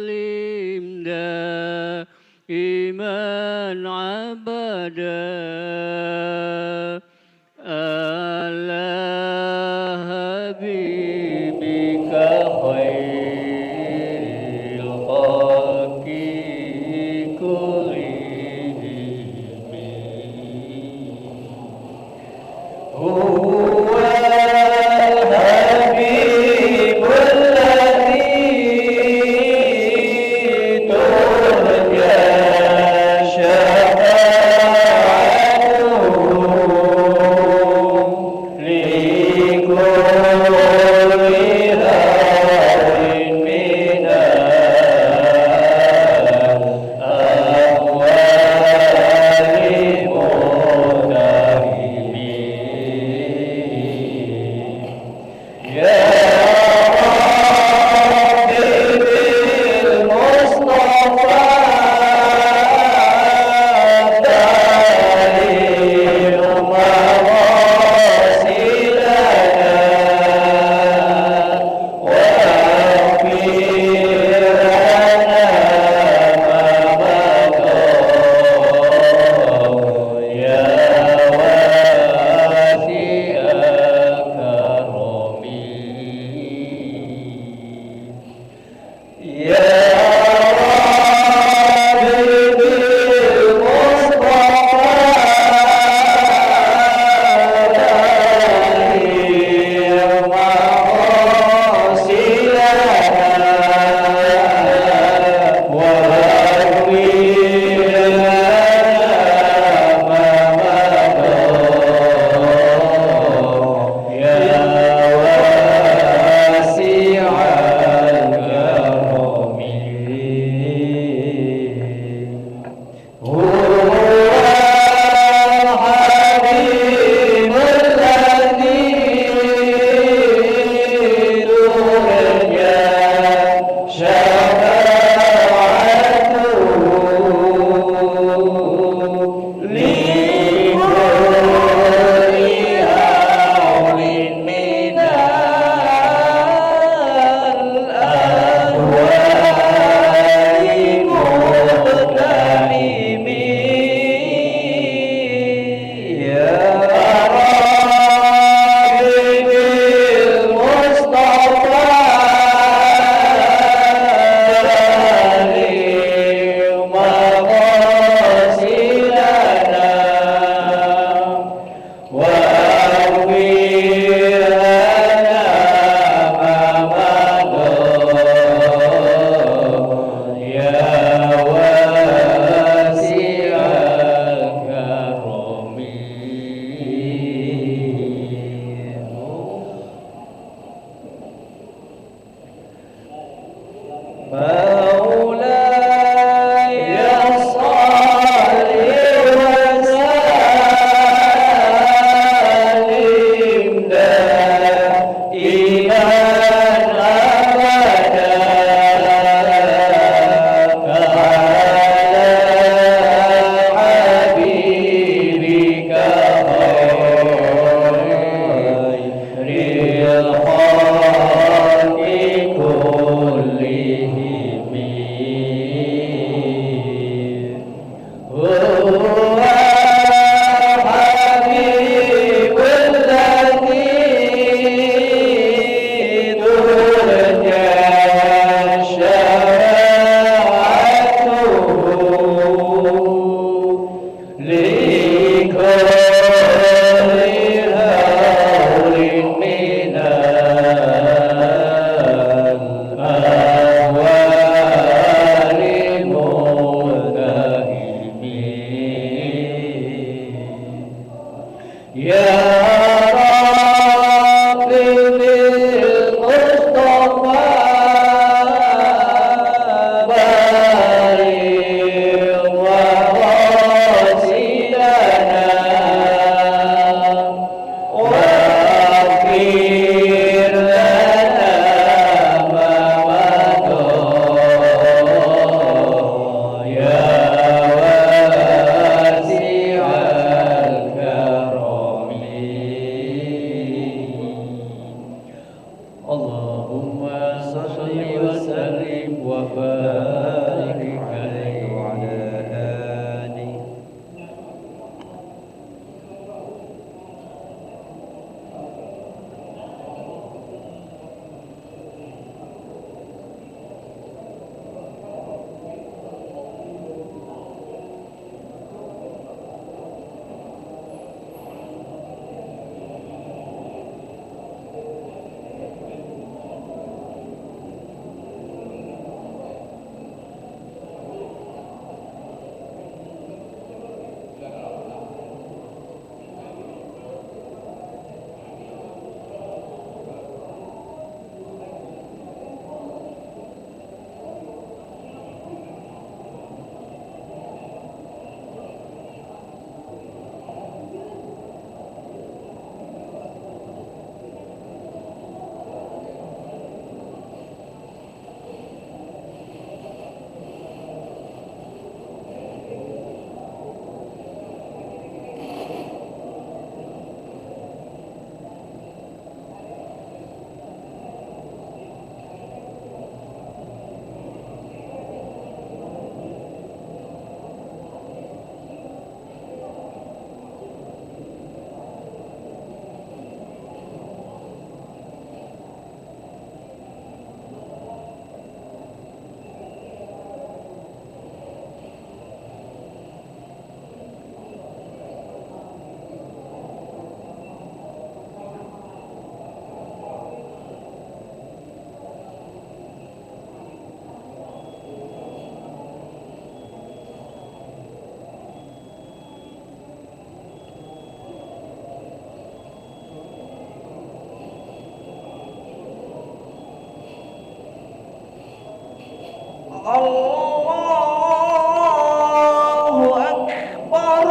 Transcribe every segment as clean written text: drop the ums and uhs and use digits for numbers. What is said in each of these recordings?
وسلم دائما أبدا على حبيبك خير الخلق كلهم هو الحبيب الذي ترجى شفاعته لكل هاد اللهم صل وسلم وبارك عليه وعلى آله. Allahu Akbar,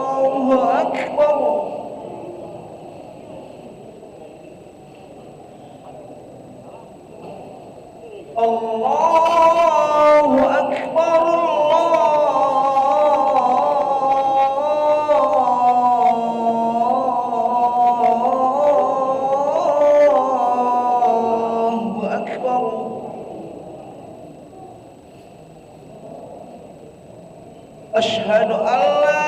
Allahu Akbar. Allahu Akbar, Allahu Akbar. Asyhadu an la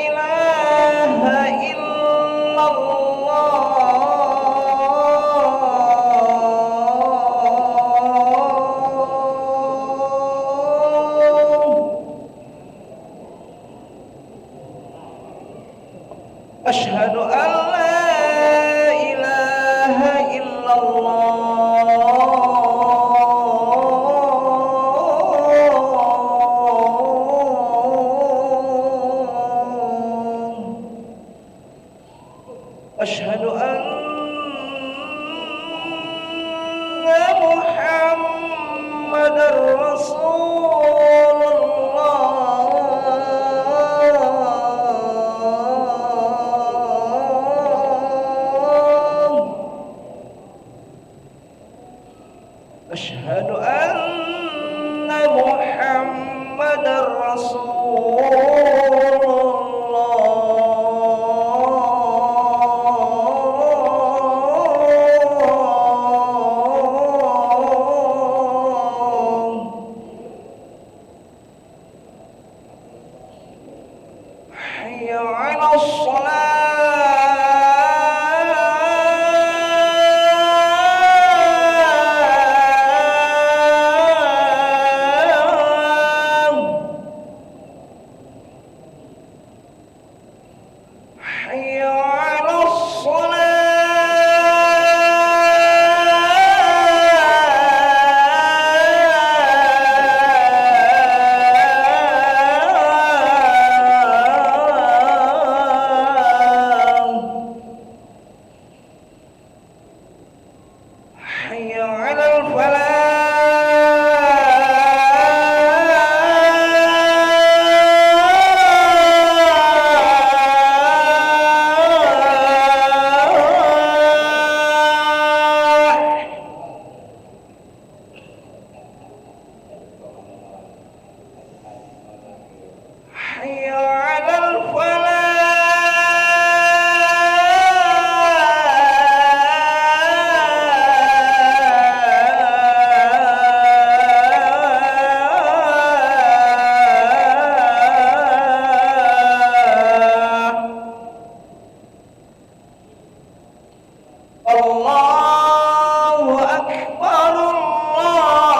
ilaha illallah. Asyhadu an la ilaha illallah. Asyhadu anna Muhammadar Rasulullah. Asyhadu anna Muhammadar Rasulullah. Hayya 'alas shalah. حي على الصلاة. حي على الفلاح الله أكبر الله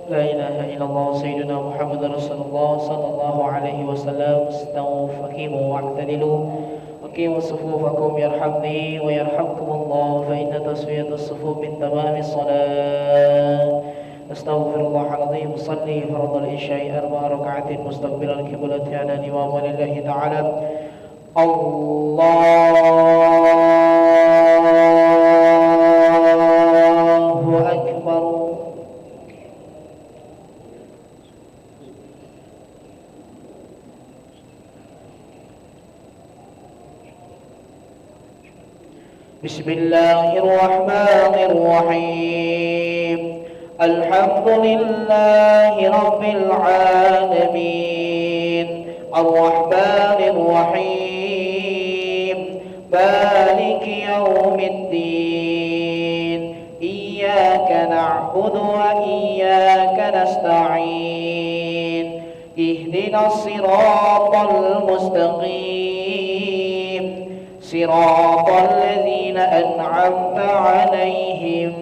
لا إله إلا الله سيدنا محمد رسول الله صلى الله عليه وسلم. استووا فقيموا واعتدلوا وقيموا صفوفكم يرحمني ويرحمكم الله، فإن تسوية الصفوف من تمام الصلاة. أستغفر الله العظيم. صلي فرض العشاء 4 ركعات مستقبلا القبلة على الإمام لله تعالى. الله أكبر. بسم الله الرحمن الرحيم. الحمد لله رب العالمين الرحمن الرحيم مالك يوم الدين. إياك نعبد وإياك نستعين. اهدنا الصراط المستقيم صراط الذين أنعمت عليهم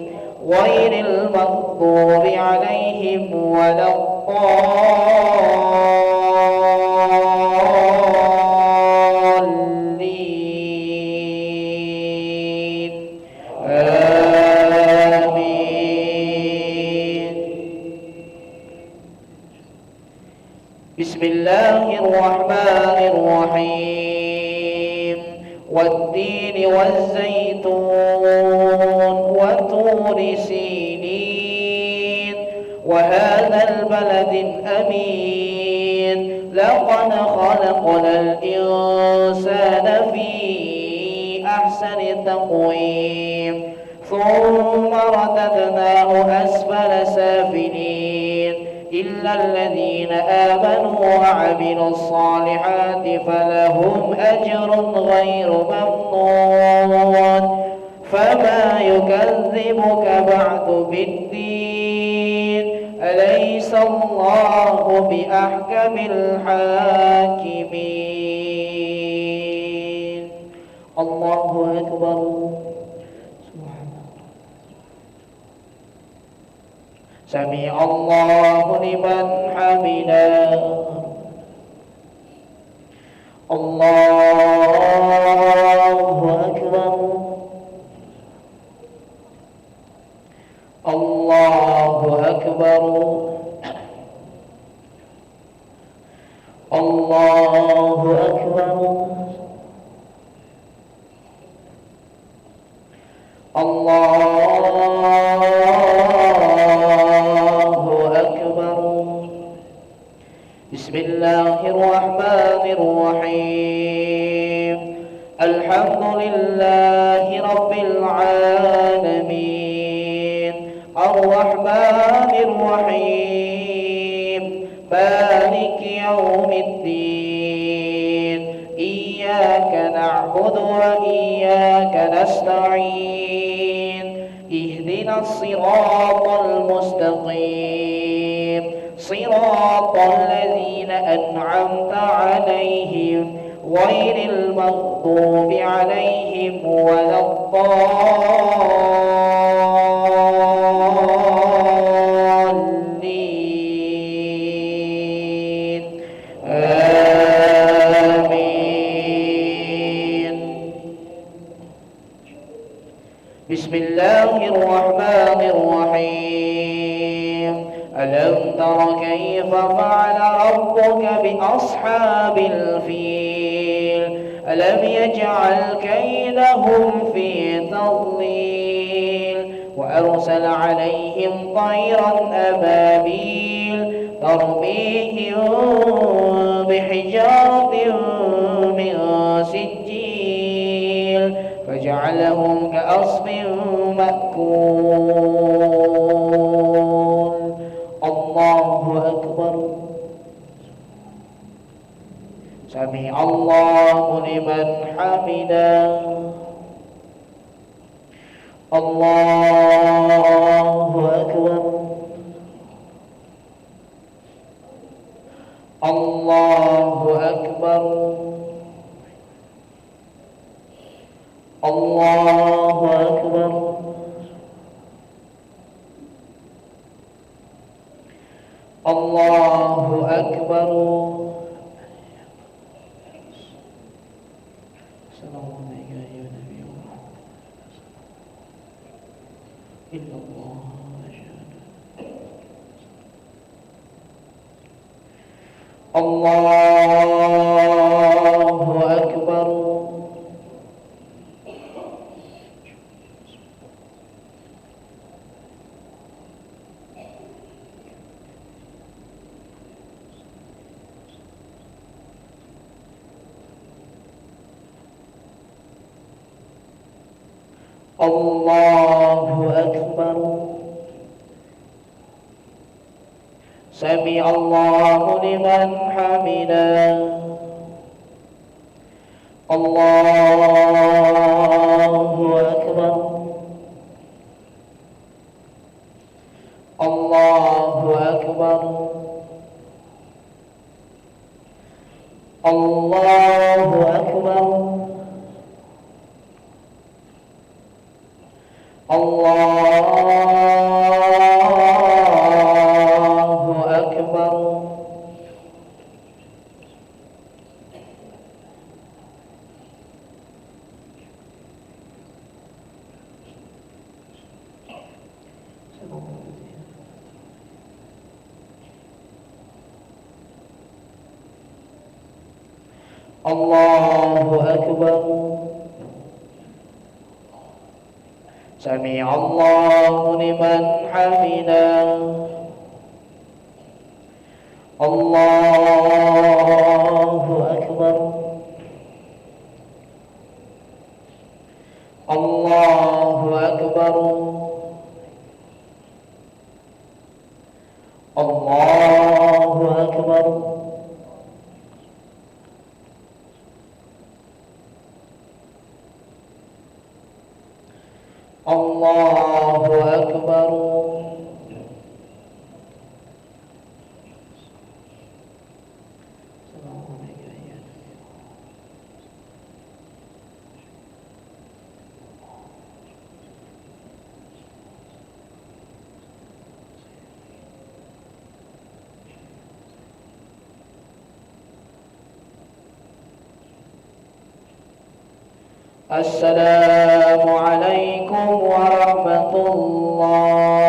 غير المغضوب عليهم ولا الضالين. آمين. بسم الله الرحمن الرحيم. والتين والزيتون وطور سينين وهذا البلد الأمين. لقد خلقنا الإنسان في أحسن تقويم ثم رددناه أسفل سافلين إلا الذين آمنوا وعملوا الصالحات فلهم أجر غير ممنون. فما يكذبك بعد بالدين؟ أليس الله بأحكم الحاكمين؟ الله أكبر. سمع الله لمن حمده. الله أكبر. الله أكبر. الله أكبر. الله أكبر. بسم الله الرحمن الرحيم. الحمد لله رب العالمين الرحمن الرحيم مالك يوم الدين. إياك نعبد وإياك نستعين. اهدنا الصراط المستقيم صراط الذين أنعمت عليهم غير المغضوب عليهم ولا الضالين. آمين. بسم الله الرحمن الرحيم. ألم تر كيف فعل ربك بأصحاب الفيل؟ ألم يجعل كيدهم في تضليل وأرسل عليهم طيرا أبابيل ترميهم بحجارة من سجيل فجعلهم كعصف مأكول. الله أكبر. سمع الله لمن حمده. الله أكبر. الله أكبر. الله أكبر. أكبر. السلام عليك أيها النبي ورحمة الله إلا الله أشهد. الله أكبر. الله أكبر. سمع الله لمن حمده. الله أكبر. الله أكبر. الله أكبر. الله أكبر. الله أكبر. سمع الله لمن حمده. الله أكبر. الله أكبر. الله أكبر. الله أكبر. السلام عليكم ورحمة الله.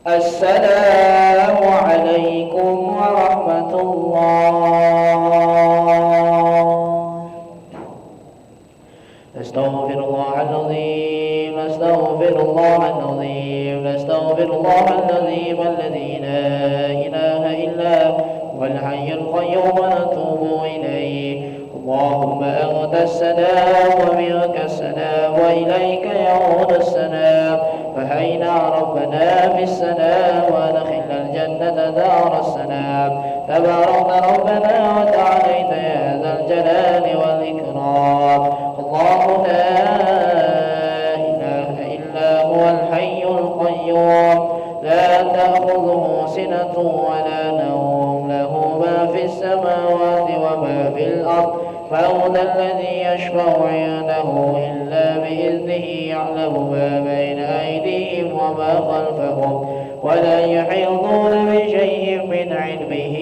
السلام عليكم ورحمة الله. نستغفر الله العظيم. نستغفر الله العظيم. نستغفر الله العظيم الذي لا إله إلا هو الحي القيوم ونتوب إليه. اللهم أنت السلام ومنك السلام وإليك يعود السلام. فهينا ربنا بالسلام وادخلنا الجنة دار السلام. تبارك ربنا وتعاليت يا ذا الجلال والإكرام. الله لا إله إلا هو الحي القيوم لا تأخذه سنة ولا نوم. له ما في السماوات وما في الأرض. من ذا الذي يشفع عنده إلا بإذنه. يعلم ما بين أيديهم وما خلفهم ولا يحيطون بشيء من علمه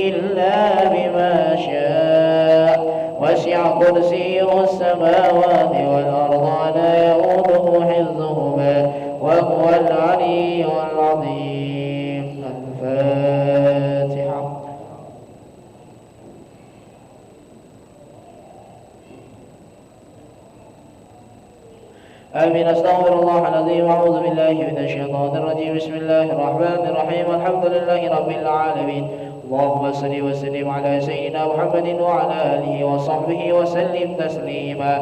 إلا بما شاء. وسع كرسيه السماوات والأرض ولا يؤوده حفظهما وهو العلي العظيم. الفاتحة. آمين. أستغفر الله العظيم. أعوذ بالله من الشيطان الرجيم. بسم الله الرحمن الرحيم. الحمد لله رب العالمين. اللهم صل وسلم على سيدنا محمد وعلى آله وصحبه وسلم تسليما.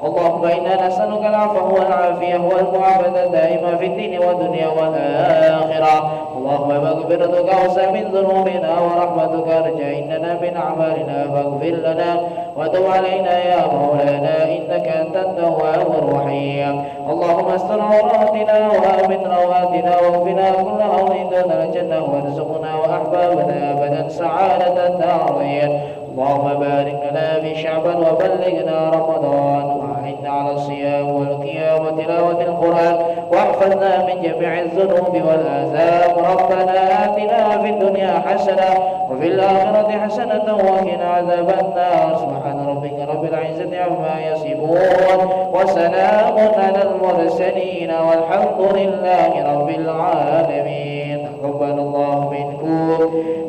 اللهم إنا نسألك العفو والعافية والمعافاة الدائمة في الدين والدنيا والآخرة. اللهم مغفرتك أوسع من ذنوبنا ورحمتك أرجى إننا من أعمالنا فاغفر لنا وتب علينا يا مولانا إنك أنت التواب الرحيم. اللهم استر عوراتنا وآمن رواتنا واغفنا كل أمر دون الجنة وارزقنا وأحبابنا أبدا سعادة الدارين. اللهم بارك لنا في شعبان وبلغنا بلغنا رمضان وأعنا على الصيام والقيام وتلاوة القرآن واحفظنا من جميع الذنوب والآثام. ربنا آتنا في الدنيا حسنة وفي الآخرة حسنة وقنا عذاب النار. سبحان ربك رب العزة عما يصفون وسلام على المرسلين والحمد لله رب العالمين. تقبل الله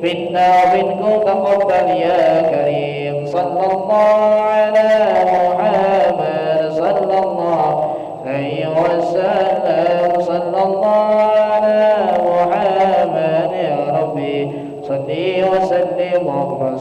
منا ومنكم تقبل يا كريم. صلى الله على محمد صلى الله عليه وسلم. صلى الله على محمد يا ربي صلي وسلم وبارك